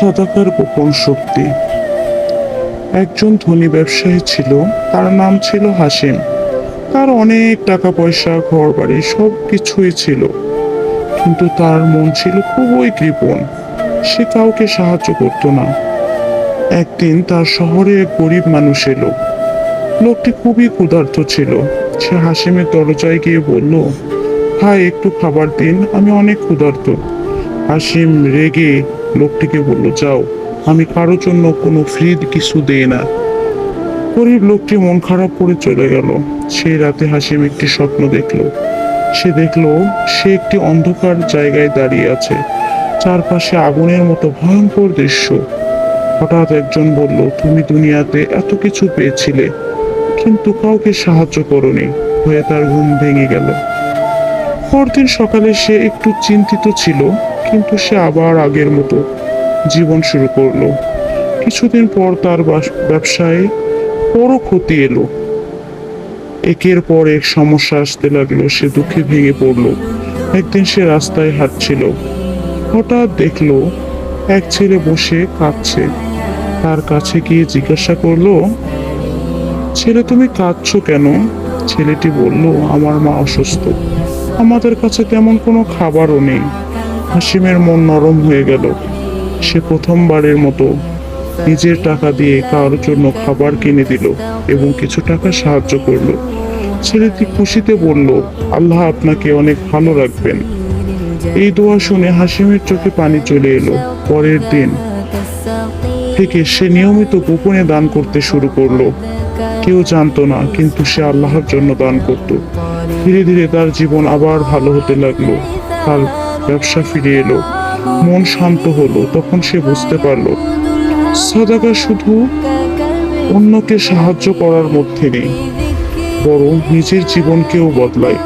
সাদাকার গোপন শক্তি। একজন ধনী ব্যবসায়ী ছিল, তার নাম ছিল হাসিম। তার অনেক টাকা পয়সা, ঘর বাড়ি সব কিছুই ছিল, কিন্তু তার মন ছিল খুবই কৃপণ। সে কাউকে সাহায্য করত না। একদিন তার শহরে এক গরিব মানুষ এলো। লোকটি খুবই ক্ষুধার্ত ছিল। সে হাসিমের দরজায় গিয়ে বলল, ভাই একটু খাবার দিন, আমি অনেক ক্ষুধার্ত। হাসিম রেগে লোকটিকে বলল, যাও, আমি কারোর জন্য কোনো ফ্রি কিছু দেই না। গরিব লোকটি মন খারাপ করে চলে গেল। সেই রাতে হাসিম একটি স্বপ্ন দেখলো। সে দেখলো সে একটি অন্ধকার জায়গায় দাঁড়িয়ে আছে, চারপাশে আগুনের মতো ভয়ঙ্কর দৃশ্য। হঠাৎ একজন বলল, তুমি দুনিয়াতে এত কিছু পেয়েছিলে, কিন্তু কাউকে সাহায্য করনি। হয়ে তার ঘুম ভেঙে গেল। পরদিন সকালে সে একটু চিন্তিত ছিল, কিন্তু সে আবার আগের মতো জীবন শুরু করলো। কিছুদিন পর তার ব্যবসায় বড় ক্ষতি এলো। একের পর এক সমস্যা আসতে লাগলো। সে দুঃখে ভেঙে পড়লো। একদিন সে রাস্তায় হাঁটছিল। হঠাৎ দেখলো এক ছেলে বসে কাঁদছে। তার কাছে গিয়ে জিজ্ঞাসা করলো, ছেলে তুমি কাঁদছো কেন? ছেলেটি বলল, আমার মা অসুস্থ, আমাদের কাছে তেমন কোনো খাবারও নেই। হাসিমের মন নরম হয়ে গেল। সে প্রথমবারের মতো নিজের টাকা দিয়ে কারোর জন্য খাবার কিনে দিল এবং কিছু টাকা সাহায্য করলো। ছেলেটি খুশিতে বলল, আল্লাহ আপনাকে অনেক ভালো রাখবেন। এই দোয়া শুনে হাসিমের চোখে পানি চলে এলো। পরের দিন থেকে সে নিয়মিত গোপনে দান করতে শুরু করলো। কেউ জানতো না, কিন্তু সে আল্লাহর জন্য দান করত। ধীরে ধীরে তার জীবন আবার ভালো হতে লাগলো। তার ব্যবসা ফিরে এলো, মন শান্ত হলো। তখন সে বুঝতে পারলো, সাদাকা শুধু অন্যকে সাহায্য করার মধ্যে নেই, বরং নিজের জীবনকেও বদলায়।